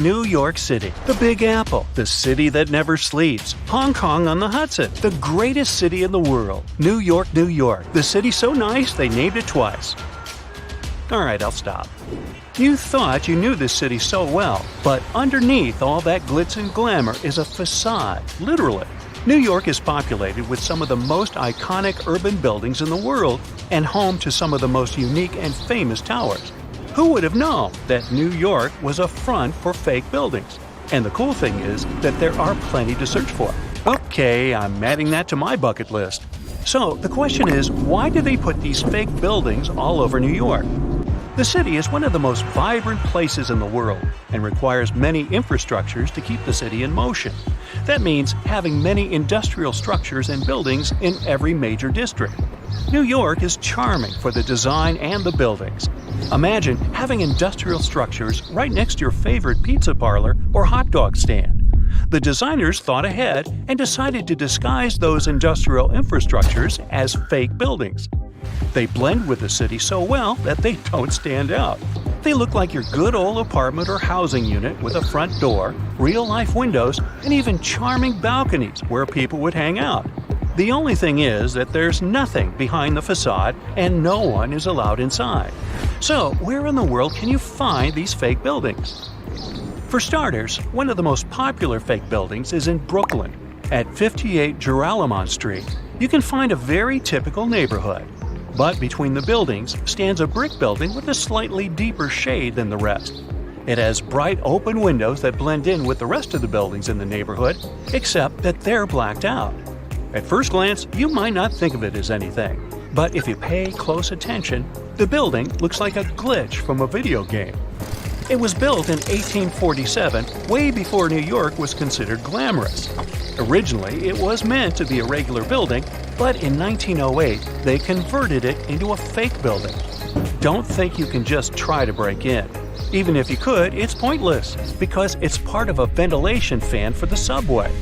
New York City, the Big Apple, the city that never sleeps. Hong Kong on the Hudson, the greatest city in the world. New York, New York, the city so nice they named it twice. Alright, I'll stop. You thought you knew this city so well, but underneath all that glitz and glamour is a facade, literally. New York is populated with some of the most iconic urban buildings in the world and home to some of the most unique and famous towers. Who would have known that New York was a front for fake buildings? And the cool thing is that there are plenty to search for. Okay, I'm adding that to my bucket list. So the question is, why do they put these fake buildings all over New York? The city is one of the most vibrant places in the world and requires many infrastructures to keep the city in motion. That means having many industrial structures and buildings in every major district. New York is charming for the design and the buildings. Imagine having industrial structures right next to your favorite pizza parlor or hot dog stand. The designers thought ahead and decided to disguise those industrial infrastructures as fake buildings. They blend with the city so well that they don't stand out. They look like your good old apartment or housing unit with a front door, real-life windows, and even charming balconies where people would hang out. The only thing is that there's nothing behind the facade and no one is allowed inside. So, where in the world can you find these fake buildings? For starters, one of the most popular fake buildings is in Brooklyn. At 58 Joralemon Street, you can find a very typical neighborhood. But between the buildings stands a brick building with a slightly deeper shade than the rest. It has bright open windows that blend in with the rest of the buildings in the neighborhood, except that they're blacked out. At first glance, you might not think of it as anything, but if you pay close attention, the building looks like a glitch from a video game. It was built in 1847, way before New York was considered glamorous. Originally, it was meant to be a regular building, but in 1908, they converted it into a fake building. Don't think you can just try to break in. Even if you could, it's pointless, because it's part of a ventilation fan for the subway.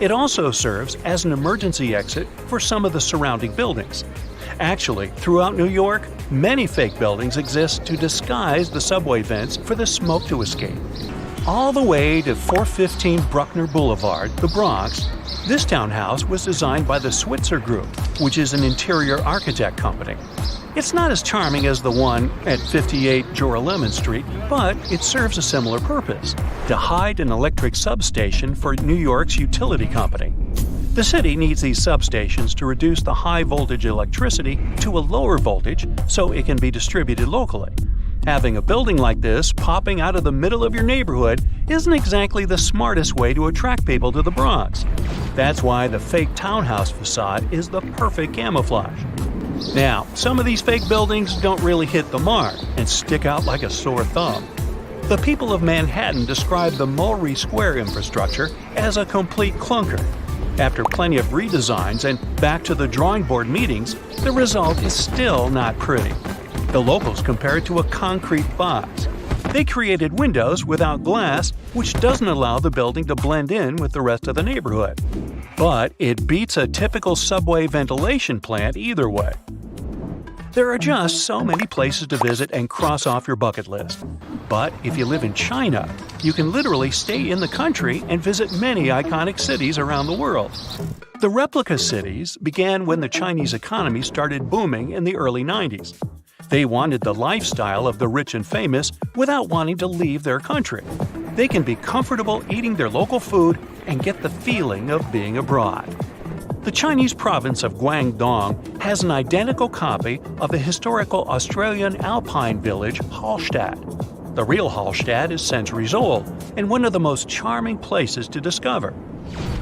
It also serves as an emergency exit for some of the surrounding buildings. Actually, throughout New York, many fake buildings exist to disguise the subway vents for the smoke to escape. All the way to 415 Bruckner Boulevard, the Bronx, this townhouse was designed by the Switzer Group, which is an interior architect company. It's not as charming as the one at 58 Joralemon Street, but it serves a similar purpose: to hide an electric substation for New York's utility company. The city needs these substations to reduce the high-voltage electricity to a lower voltage so it can be distributed locally. Having a building like this popping out of the middle of your neighborhood isn't exactly the smartest way to attract people to the Bronx. That's why the fake townhouse facade is the perfect camouflage. Now, some of these fake buildings don't really hit the mark and stick out like a sore thumb. The people of Manhattan describe the Mulberry Square infrastructure as a complete clunker. After plenty of redesigns and back to the drawing board meetings, the result is still not pretty. The locals compare it to a concrete box. They created windows without glass, which doesn't allow the building to blend in with the rest of the neighborhood. But it beats a typical subway ventilation plant either way. There are just so many places to visit and cross off your bucket list. But if you live in China, you can literally stay in the country and visit many iconic cities around the world. The replica cities began when the Chinese economy started booming in the early 90s. They wanted the lifestyle of the rich and famous without wanting to leave their country. They can be comfortable eating their local food and get the feeling of being abroad. The Chinese province of Guangdong has an identical copy of the historical Australian alpine village Hallstatt. The real Hallstatt is centuries old and one of the most charming places to discover.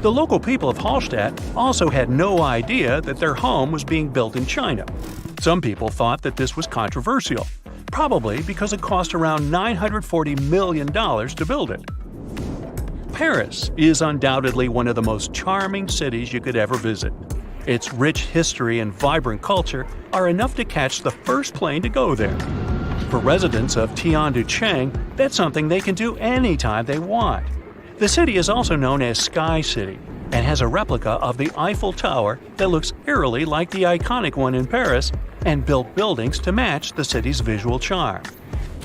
The local people of Hallstatt also had no idea that their home was being built in China. Some people thought that this was controversial, probably because it cost around $940 million to build it. Paris is undoubtedly one of the most charming cities you could ever visit. Its rich history and vibrant culture are enough to catch the first plane to go there. For residents of Tianducheng, that's something they can do anytime they want. The city is also known as Sky City and has a replica of the Eiffel Tower that looks eerily like the iconic one in Paris and built buildings to match the city's visual charm.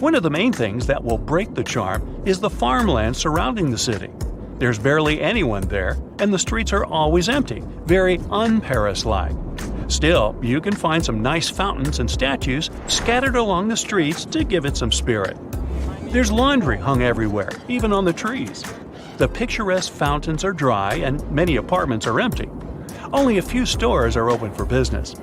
One of the main things that will break the charm is the farmland surrounding the city. There's barely anyone there, and the streets are always empty, very un-Paris-like. Still, you can find some nice fountains and statues scattered along the streets to give it some spirit. There's laundry hung everywhere, even on the trees. The picturesque fountains are dry and many apartments are empty. Only a few stores are open for business.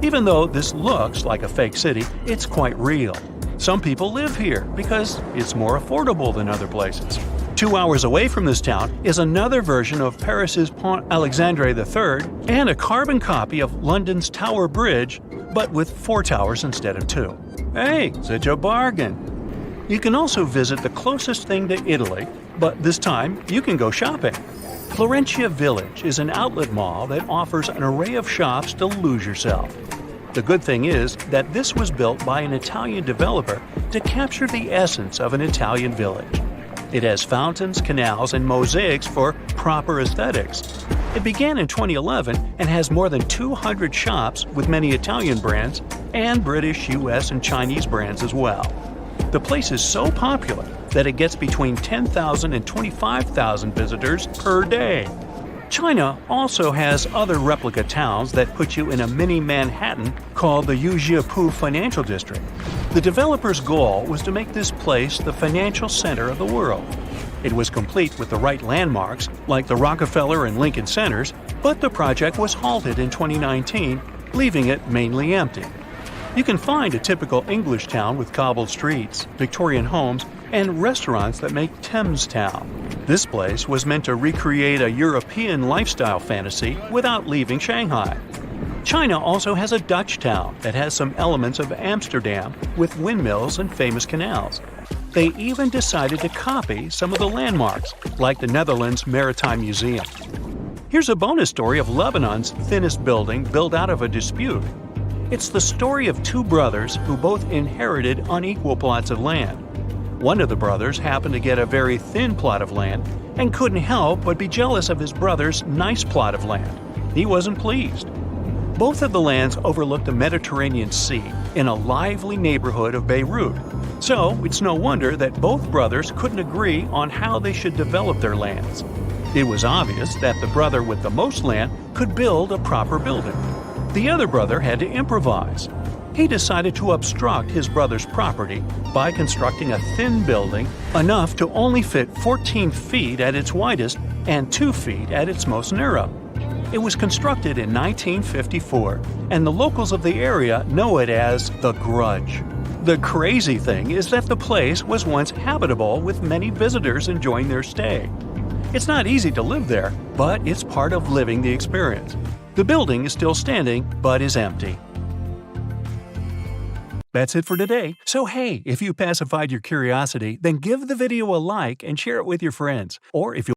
Even though this looks like a fake city, it's quite real. Some people live here because it's more affordable than other places. 2 hours away from this town is another version of Paris's Pont Alexandre III and a carbon copy of London's Tower Bridge, but with 4 towers instead of 2. Hey, such a bargain! You can also visit the closest thing to Italy, but this time you can go shopping. Florentia Village is an outlet mall that offers an array of shops to lose yourself. The good thing is that this was built by an Italian developer to capture the essence of an Italian village. It has fountains, canals, and mosaics for proper aesthetics. It began in 2011 and has more than 200 shops with many Italian brands and British, US, and Chinese brands as well. The place is so popular that it gets between 10,000 and 25,000 visitors per day. China also has other replica towns that put you in a mini Manhattan called the Yujiapu Financial District. The developer's goal was to make this place the financial center of the world. It was complete with the right landmarks, like the Rockefeller and Lincoln Centers, but the project was halted in 2019, leaving it mainly empty. You can find a typical English town with cobbled streets, Victorian homes, and restaurants that make Thames Town. This place was meant to recreate a European lifestyle fantasy without leaving Shanghai. China also has a Dutch town that has some elements of Amsterdam with windmills and famous canals. They even decided to copy some of the landmarks, like the Netherlands Maritime Museum. Here's a bonus story of Lebanon's thinnest building built out of a dispute. It's the story of 2 brothers who both inherited unequal plots of land. One of the brothers happened to get a very thin plot of land and couldn't help but be jealous of his brother's nice plot of land. He wasn't pleased. Both of the lands overlooked the Mediterranean Sea in a lively neighborhood of Beirut. So it's no wonder that both brothers couldn't agree on how they should develop their lands. It was obvious that the brother with the most land could build a proper building. The other brother had to improvise. He decided to obstruct his brother's property by constructing a thin building enough to only fit 14 feet at its widest and 2 feet at its most narrow. It was constructed in 1954, and the locals of the area know it as the Grudge. The crazy thing is that the place was once habitable with many visitors enjoying their stay. It's not easy to live there, but it's part of living the experience. The building is still standing, but is empty. That's it for today. So hey, if you pacified your curiosity, then give the video a like and share it with your friends. Or if you